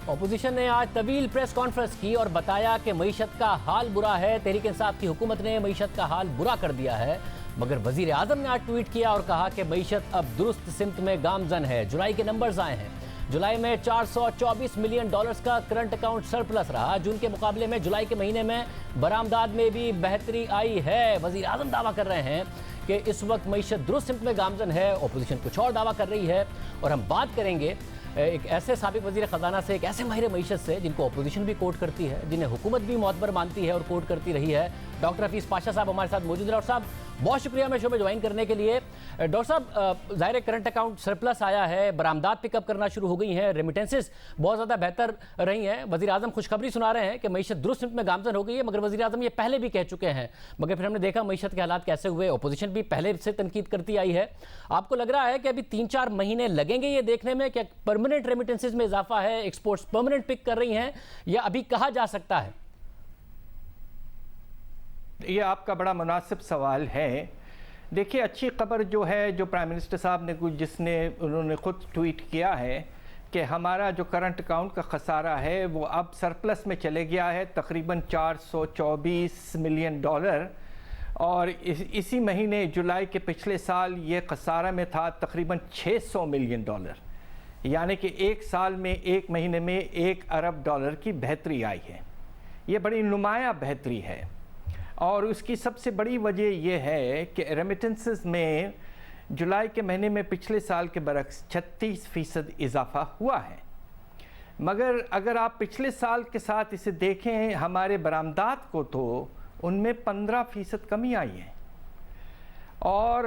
Opposition نے آج طویل پریس کانفرنس کی اور بتایا کہ معیشت کا حال برا ہے. تحریک انصاف کی حکومت نے معیشت کا حال برا کر دیا ہے، مگر وزیر اعظم نے آج ٹویٹ کیا اور کہا کہ معیشت اب درست سمت میں گامزن ہے. جولائی کے نمبرز آئے ہیں. جولائی میں $424 ملین کا کرنٹ اکاؤنٹ سرپلس رہا، جون کے مقابلے میں جولائی کے مہینے میں برآمدات میں بھی بہتری آئی ہے. وزیر اعظم دعویٰ کر رہے ہیں کہ اس وقت معیشت درست سمت میں گامزن ہے. اپوزیشن کچھ اور دعویٰ کر رہی ہے، اور ہم بات کریں گے ایک ایسے سابق وزیر خزانہ سے، ایک ایسے ماہر معیشت سے جن کو اپوزیشن بھی کوٹ کرتی ہے، جنہیں حکومت بھی معتبر مانتی ہے اور کوٹ کرتی رہی ہے. ڈاکٹر حفیظ پاشا صاحب ہمارے ساتھ موجود ہیں. ڈاکٹر صاحب بہت شکریہ میں شو میں جوائن کرنے کے لیے. ڈاکٹر صاحب ظاہر کرنٹ اکاؤنٹ سرپلس آیا ہے، برآمدات پک اپ کرنا شروع ہو گئی ہیں، ریمیٹنسز بہت زیادہ بہتر رہی ہیں. وزیر اعظم خوشخبری سنا رہے ہیں کہ معیشت درست سمت میں گامزن ہو گئی ہے، مگر وزیر اعظم یہ پہلے بھی کہہ چکے ہیں، مگر پھر ہم نے دیکھا معیشت کے حالات کیسے ہوئے. اپوزیشن بھی پہلے سے تنقید کرتی آئی ہے. آپ کو لگ رہا ہے کہ ابھی 3-4 مہینے لگیں گے یہ دیکھنے میں کہ پرماننٹ ریمیٹنسز میں اضافہ ہے، ایکسپورٹس پرماننٹ پک کر رہی ہیں، یا ابھی کہا جا سکتا ہے؟ یہ آپ کا بڑا مناسب سوال ہے. دیکھیے، اچھی خبر جو ہے، جو پرائم منسٹر صاحب نے انہوں نے خود ٹویٹ کیا ہے کہ ہمارا جو کرنٹ اکاؤنٹ کا خسارہ ہے وہ اب سرپلس میں چلے گیا ہے، تقریباً $424 ملین، اور اسی مہینے جولائی کے پچھلے سال یہ خسارہ میں تھا تقریباً $600 ملین، یعنی کہ ایک سال میں ایک مہینے میں $1 ارب کی بہتری آئی ہے. یہ بڑی نمایاں بہتری ہے، اور اس کی سب سے بڑی وجہ یہ ہے کہ ریمیٹنسز میں جولائی کے مہینے میں پچھلے سال کے برعکس 36% اضافہ ہوا ہے. مگر اگر آپ پچھلے سال کے ساتھ اسے دیکھیں، ہمارے برآمدات کو تو ان میں 15% کمی آئی ہے. اور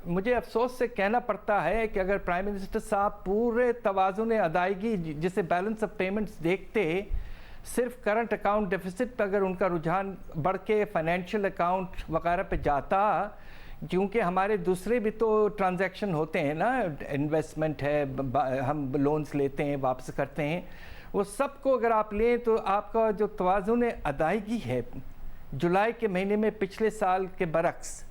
مجھے افسوس سے کہنا پڑتا ہے کہ اگر پرائم منسٹر صاحب پورے توازن ادائیگی جسے بیلنس آف پیمنٹس دیکھتے، صرف کرنٹ اکاؤنٹ ڈیفیسٹ پہ اگر ان کا رجحان بڑھ کے فائنینشیل اکاؤنٹ وغیرہ پہ جاتا، کیونکہ ہمارے دوسرے بھی تو ٹرانزیکشن ہوتے ہیں نا، انویسٹمنٹ ہے، ہم لونز لیتے ہیں واپس کرتے ہیں، وہ سب کو اگر آپ لیں تو آپ کا جو توازن ادائیگی ہے جولائی کے مہینے میں پچھلے سال کے برعکس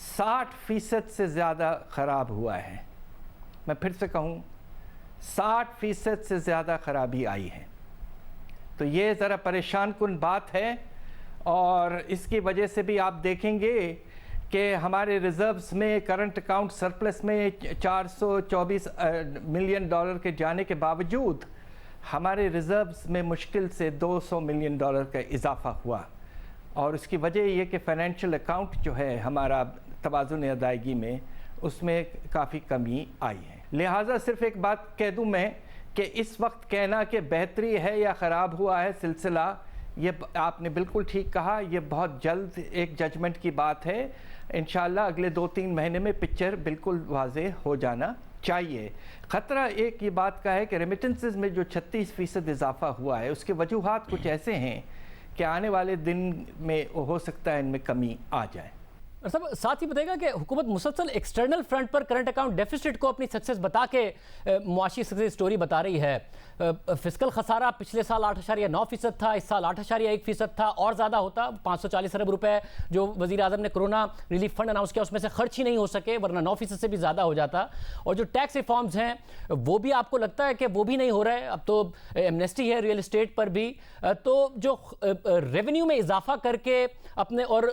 60% سے زیادہ خراب ہوا ہے. میں پھر سے کہوں، 60% سے زیادہ خرابی آئی ہے. تو یہ ذرا پریشان کن بات ہے، اور اس کی وجہ سے بھی آپ دیکھیں گے کہ ہمارے ریزروز میں کرنٹ اکاؤنٹ سرپلس میں $424 ملین کے جانے کے باوجود ہمارے ریزروز میں مشکل سے $200 ملین کا اضافہ ہوا. اور اس کی وجہ یہ کہ فائنینشیل اکاؤنٹ جو ہے ہمارا توازن ادائیگی میں، اس میں کافی کمی آئی ہے. لہٰذا صرف ایک بات کہہ دوں میں کہ اس وقت کہنا کہ بہتری ہے یا خراب ہوا ہے سلسلہ، یہ آپ نے بالکل ٹھیک کہا، یہ بہت جلد ایک ججمنٹ کی بات ہے. انشاءاللہ اگلے 2-3 مہینے میں پکچر بالکل واضح ہو جانا چاہیے. خطرہ ایک یہ بات کا ہے کہ ریمیٹنسز میں جو 36% اضافہ ہوا ہے، اس کے وجوہات کچھ ایسے ہیں کہ آنے والے دن میں ہو سکتا ہے ان میں کمی آ جائے. ساتھ ہی بتائے گا کہ حکومت مسلسل ایکسٹرنل فرنٹ پر کرنٹ اکاؤنٹ ڈیفیسٹ کو اپنی سکسیس بتا کے معاشی سکسیس سٹوری بتا رہی ہے. فسکل خسارہ پچھلے سال 8.9% تھا، اس سال 8.1% تھا، اور زیادہ ہوتا. 540 ارب روپے جو وزیر اعظم نے کرونا ریلیف فنڈ اناؤنس کیا، اس میں سے خرچ ہی نہیں ہو سکے، ورنہ 9% سے بھی زیادہ ہو جاتا. اور جو ٹیکس ریفارمز ہیں وہ بھی آپ کو لگتا ہے کہ وہ بھی نہیں ہو رہے. اب تو ایمنیسٹی ہے ریئل اسٹیٹ پر بھی، تو جو ریونیو میں اضافہ کر کے اپنے، اور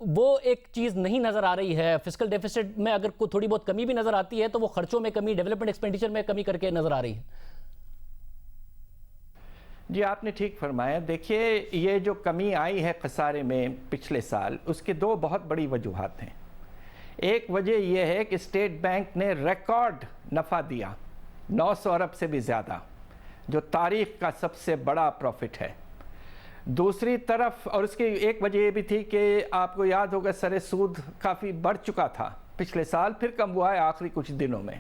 وہ ایک چیز نہیں نظر آ رہی ہے. فسکل ڈیفیسٹ میں اگر کوئی تھوڑی بہت کمی بھی نظر آتی ہے تو وہ خرچوں میں کمی، ڈیولپمنٹ ایکسپینڈیچر میں کمی کر کے نظر آ رہی ہے. جی آپ نے ٹھیک فرمایا. دیکھیے، یہ جو کمی آئی ہے خسارے میں پچھلے سال، اس کے 2 بہت بڑی وجوہات ہیں. ایک وجہ یہ ہے کہ اسٹیٹ بینک نے ریکارڈ نفع دیا، 900 ارب سے بھی زیادہ، جو تاریخ کا سب سے بڑا پروفٹ ہے. دوسری طرف، اور اس کی ایک وجہ یہ بھی تھی کہ آپ کو یاد ہوگا سر سود کافی بڑھ چکا تھا پچھلے سال، پھر کم ہوا ہے آخری کچھ دنوں میں.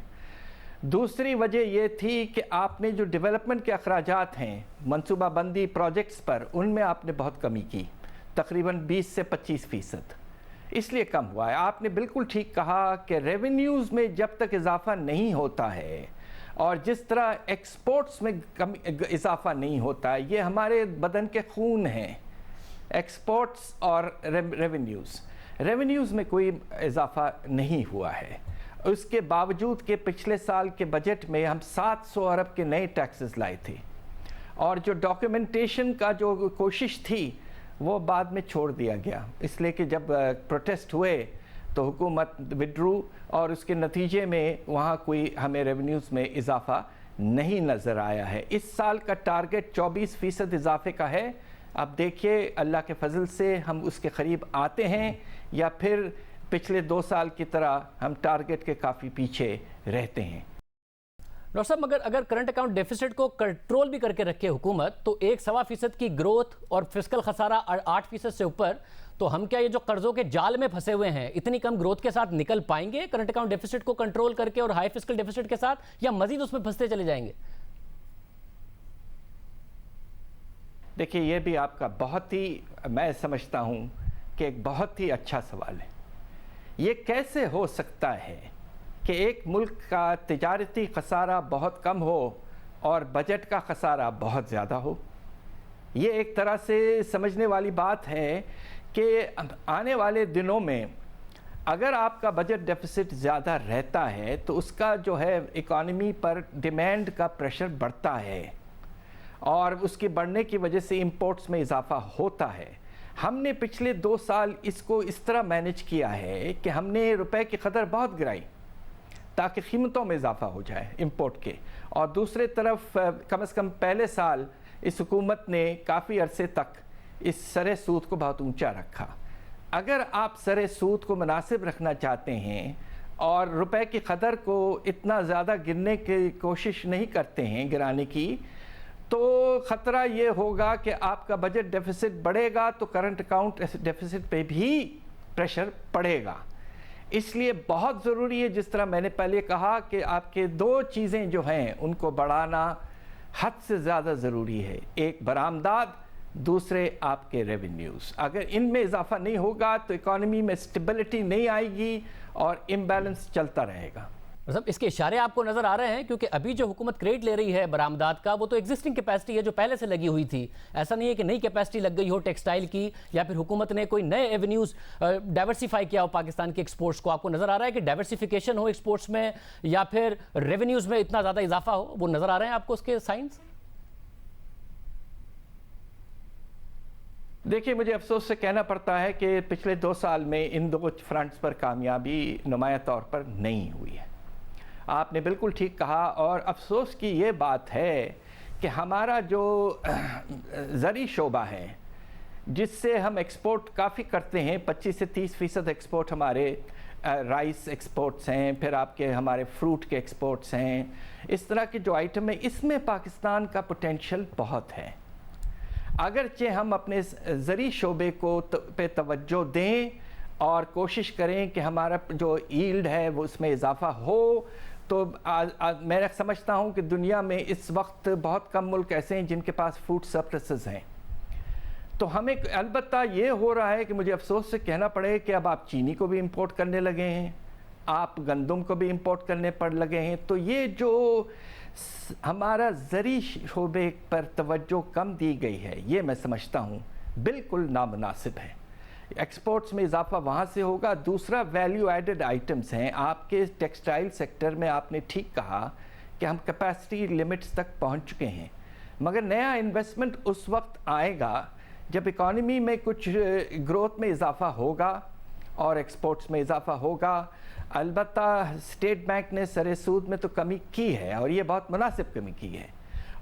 دوسری وجہ یہ تھی کہ آپ نے جو ڈیولپمنٹ کے اخراجات ہیں منصوبہ بندی پروجیکٹس پر، ان میں آپ نے بہت کمی کی، تقریباً 20 سے 25%، اس لیے کم ہوا ہے. آپ نے بالکل ٹھیک کہا کہ ریونیوز میں جب تک اضافہ نہیں ہوتا ہے، اور جس طرح ایکسپورٹس میں اضافہ نہیں ہوتا ہے، یہ ہمارے بدن کے خون ہیں، ایکسپورٹس اور ریونیوز میں کوئی اضافہ نہیں ہوا ہے. اس کے باوجود کہ پچھلے سال کے بجٹ میں ہم 700 ارب کے نئے ٹیکسز لائے تھے. اور جو ڈاکیومنٹیشن کا جو کوشش تھی وہ بعد میں چھوڑ دیا گیا، اس لیے کہ جب پروٹیسٹ ہوئے تو حکومت وڈرو اور اس کے نتیجے میں وہاں کوئی ہمیں ریونیوز میں اضافہ نہیں نظر آیا ہے۔ اس سال کا ٹارگٹ 24% اضافے کا ہے۔ اب دیکھیے اللہ کے فضل سے ہم اس کے قریب آتے ہیں یا پھر پچھلے 2 سال کی طرح ہم ٹارگٹ کے کافی پیچھے رہتے ہیں۔ ڈاکٹر صاحب مگر اگر کرنٹ اکاؤنٹ ڈیفیسٹ کو کنٹرول بھی کر کے رکھے حکومت تو 1.25% کی گروتھ اور فسکل خسارہ 8% سے اوپر، تو ہم کیا یہ جو قرضوں کے جال میں پھنسے ہوئے ہیں اتنی کم گروتھ کے ساتھ نکل پائیں گے کرنٹ اکاؤنٹ ڈیفیسٹ کو کنٹرول کر کے اور ہائی فسکل ڈیفیسٹ کے ساتھ، یا مزید اس میں پھنستے چلے جائیں گے؟ دیکھیے یہ بھی آپ کا بہت ہی میں سمجھتا ہوں کہ ایک بہت ہی اچھا سوال ہے۔ یہ کیسے ہو سکتا ہے کہ ایک ملک کا تجارتی خسارہ بہت کم ہو اور بجٹ کا خسارہ بہت زیادہ ہو؟ یہ ایک طرح سے سمجھنے والی بات ہے کہ آنے والے دنوں میں اگر آپ کا بجٹ ڈیفیسٹ زیادہ رہتا ہے تو اس کا جو ہے اکانومی پر ڈیمانڈ کا پریشر بڑھتا ہے اور اس کے بڑھنے کی وجہ سے امپورٹس میں اضافہ ہوتا ہے۔ ہم نے پچھلے 2 سال اس کو اس طرح مینج کیا ہے کہ ہم نے روپے کی قدر بہت گرائی تاکہ قیمتوں میں اضافہ ہو جائے امپورٹ کے، اور دوسرے طرف کم از کم پہلے سال اس حکومت نے کافی عرصے تک اس سر سود کو بہت اونچا رکھا۔ اگر آپ سر سود کو مناسب رکھنا چاہتے ہیں اور روپے کی قدر کو اتنا زیادہ گرنے کی کوشش نہیں کرتے ہیں گرانے کی، تو خطرہ یہ ہوگا کہ آپ کا بجٹ ڈیفیسٹ بڑھے گا تو کرنٹ اکاؤنٹ ڈیفیسٹ پہ بھی پریشر پڑے گا۔ اس لیے بہت ضروری ہے، جس طرح میں نے پہلے کہا، کہ آپ کے 2 چیزیں جو ہیں ان کو بڑھانا حد سے زیادہ ضروری ہے۔ ایک برآمدات، دوسرے آپ کے ریونیوز۔ اگر ان میں اضافہ نہیں ہوگا تو اکانومی میں سٹیبلٹی نہیں آئے گی اور امبیلنس چلتا رہے گا۔ مطلب اس کے اشارے آپ کو نظر آ رہے ہیں، کیونکہ ابھی جو حکومت کریڈٹ لے رہی ہے برآمدات کا وہ تو ایگزسٹنگ کیپیسٹی ہے جو پہلے سے لگی ہوئی تھی۔ ایسا نہیں ہے کہ نئی کیپیسٹی لگ گئی ہو ٹیکسٹائل کی، یا پھر حکومت نے کوئی نئے ایونیوز ڈائیورسیفائی کیا ہو پاکستان کے ایکسپورٹس کو۔ آپ کو نظر آ رہا ہے کہ ڈائیورسیفیکیشن ہو ایکسپورٹس میں یا پھر ریونیوز میں اتنا زیادہ اضافہ ہو؟ وہ نظر آ رہے ہیں آپ کو اس کے سائنس؟ دیکھیے مجھے افسوس سے کہنا پڑتا ہے کہ پچھلے 2 سال میں ان 2 فرنٹس پر کامیابی نمایاں طور پر نہیں ہوئی ہے۔ آپ نے بالکل ٹھیک کہا، اور افسوس کی یہ بات ہے کہ ہمارا جو زرعی شعبہ ہے جس سے ہم ایکسپورٹ کافی کرتے ہیں، 25 سے 30% ایکسپورٹ ہمارے رائس ایکسپورٹس ہیں، پھر آپ کے ہمارے فروٹ کے ایکسپورٹس ہیں، اس طرح کے جو آئٹم ہیں، اس میں پاکستان کا پوٹینشیل بہت ہے۔ اگرچہ ہم اپنے زرعی شعبے کو پہ توجہ دیں اور کوشش کریں کہ ہمارا جو ایلڈ ہے وہ اس میں اضافہ ہو، تو میں سمجھتا ہوں کہ دنیا میں اس وقت بہت کم ملک ایسے ہیں جن کے پاس فوڈ سرپلسز ہیں۔ تو ہمیں البتہ یہ ہو رہا ہے کہ مجھے افسوس سے کہنا پڑے کہ اب آپ چینی کو بھی امپورٹ کرنے لگے ہیں، آپ گندم کو بھی امپورٹ کرنے پڑ لگے ہیں، تو یہ جو ہمارا زرعی شعبے پر توجہ کم دی گئی ہے، یہ میں سمجھتا ہوں بالکل نامناسب ہے۔ ایکسپورٹس میں اضافہ وہاں سے ہوگا۔ دوسرا ویلیو ایڈڈ آئٹمز ہیں آپ کے ٹیکسٹائل سیکٹر میں۔ آپ نے ٹھیک کہا کہ ہم کیپیسٹی لیمٹس تک پہنچ چکے ہیں، مگر نیا انویسٹمنٹ اس وقت آئے گا جب اکانومی میں کچھ گروتھ میں اضافہ ہوگا اور ایکسپورٹس میں اضافہ ہوگا۔ البتہ اسٹیٹ بینک نے سر سود میں تو کمی کی ہے اور یہ بہت مناسب کمی کی ہے،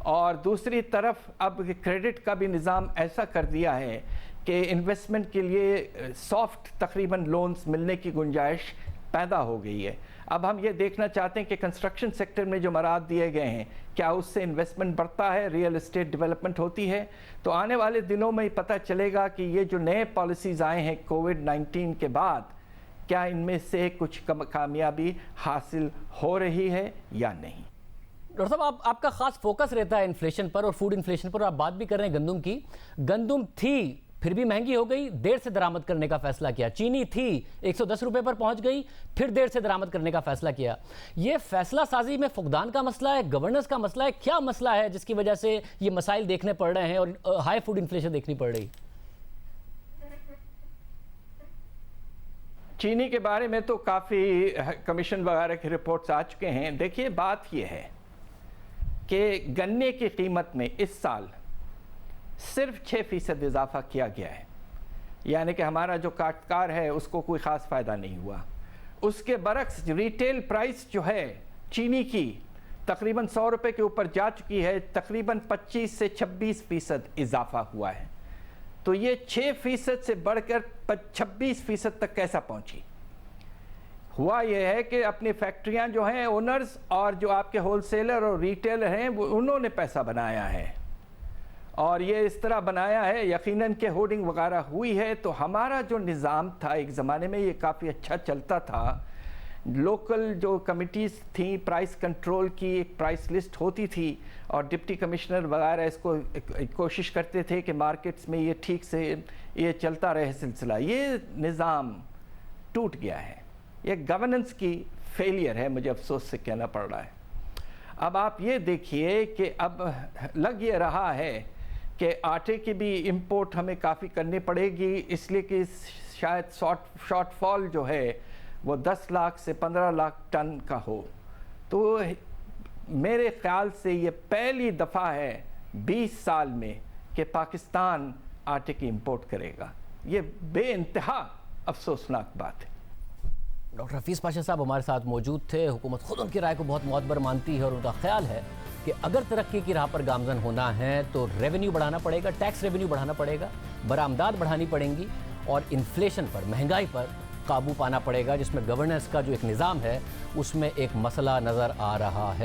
اور دوسری طرف اب کریڈٹ کا بھی نظام ایسا کر دیا ہے کہ انویسٹمنٹ کے لیے سافٹ تقریباً لونز ملنے کی گنجائش پیدا ہو گئی ہے۔ اب ہم یہ دیکھنا چاہتے ہیں کہ کنسٹرکشن سیکٹر میں جو مراحل دیے گئے ہیں، کیا اس سے انویسٹمنٹ بڑھتا ہے، ریئل اسٹیٹ ڈیولپمنٹ ہوتی ہے؟ تو آنے والے دنوں میں پتہ چلے گا کہ یہ جو نئے پالیسیز آئے ہیں کووڈ-19 کے بعد، کیا ان میں سے کچھ کامیابی حاصل ہو رہی ہے یا نہیں۔ ڈاکٹر صاحب آپ کا خاص فوکس رہتا ہے انفلیشن پر اور فوڈ انفلیشن پر، آپ بات بھی کر رہے ہیں گندم کی۔ گندم تھی پھر بھی مہنگی ہو گئی، دیر سے درآمد کرنے کا فیصلہ کیا۔ چینی تھی 110 روپے پر پہنچ گئی، پھر دیر سے درآمد کرنے کا فیصلہ کیا۔ یہ فیصلہ سازی میں فقدان کا مسئلہ ہے، گورننس کا مسئلہ ہے، کیا مسئلہ ہے جس کی وجہ سے یہ مسائل دیکھنے پڑ رہے ہیں اور ہائی فوڈ انفلیشن دیکھنی پڑ رہی؟ چینی کے بارے میں تو کافی کمیشن وغیرہ کی رپورٹس آ چکے ہیں۔ دیکھیے بات یہ ہے کہ گنے کی قیمت میں اس سال صرف 6% اضافہ کیا گیا ہے، یعنی کہ ہمارا جو کاشتکار ہے اس کو کوئی خاص فائدہ نہیں ہوا۔ اس کے برعکس ریٹیل پرائس جو ہے چینی کی تقریباً 100 روپے کے اوپر جا چکی ہے، تقریباً 25 سے 26% اضافہ ہوا ہے۔ تو یہ 6% سے بڑھ کر 26% تک کیسا پہنچی؟ ہوا یہ ہے کہ اپنی فیکٹریاں جو ہیں اونرز اور جو آپ کے ہول سیلر اور ریٹیلر ہیں انہوں نے پیسہ بنایا ہے، اور یہ اس طرح بنایا ہے یقیناً کہ ہورڈنگ وغیرہ ہوئی ہے۔ تو ہمارا جو نظام تھا ایک زمانے میں یہ کافی اچھا چلتا تھا، لوکل جو کمیٹیز تھیں پرائس کنٹرول کی ایک پرائس لسٹ ہوتی تھی، اور ڈپٹی کمشنر وغیرہ اس کو کوشش کرتے تھے کہ مارکیٹس میں یہ ٹھیک سے یہ چلتا رہے سلسلہ۔ یہ نظام ٹوٹ گیا ہے، یہ گورننس کی فیلئر ہے، مجھے افسوس سے کہنا پڑ رہا ہے۔ اب آپ یہ دیکھیے کہ اب لگ یہ رہا ہے کہ آٹے کی بھی امپورٹ ہمیں کافی کرنی پڑے گی، اس لیے کہ شاید شارٹ فال جو ہے وہ 10 لاکھ سے 15 لاکھ ٹن کا ہو۔ تو میرے خیال سے یہ پہلی دفعہ ہے 20 سال میں کہ پاکستان آٹے کی امپورٹ کرے گا۔ یہ بے انتہا افسوسناک بات ہے۔ ڈاکٹر حفیظ پاشا صاحب ہمارے ساتھ موجود تھے۔ حکومت خود ان کی رائے کو بہت معتبر مانتی ہے، اور ان کا خیال ہے کہ اگر ترقی کی راہ پر گامزن ہونا ہے تو ریونیو بڑھانا پڑے گا، ٹیکس ریونیو بڑھانا پڑے گا، برآمدات بڑھانی پڑیں گی، اور انفلیشن پر، مہنگائی پر قابو پانا پڑے گا، جس میں گورننس کا جو ایک نظام ہے اس میں ایک مسئلہ نظر آ رہا ہے۔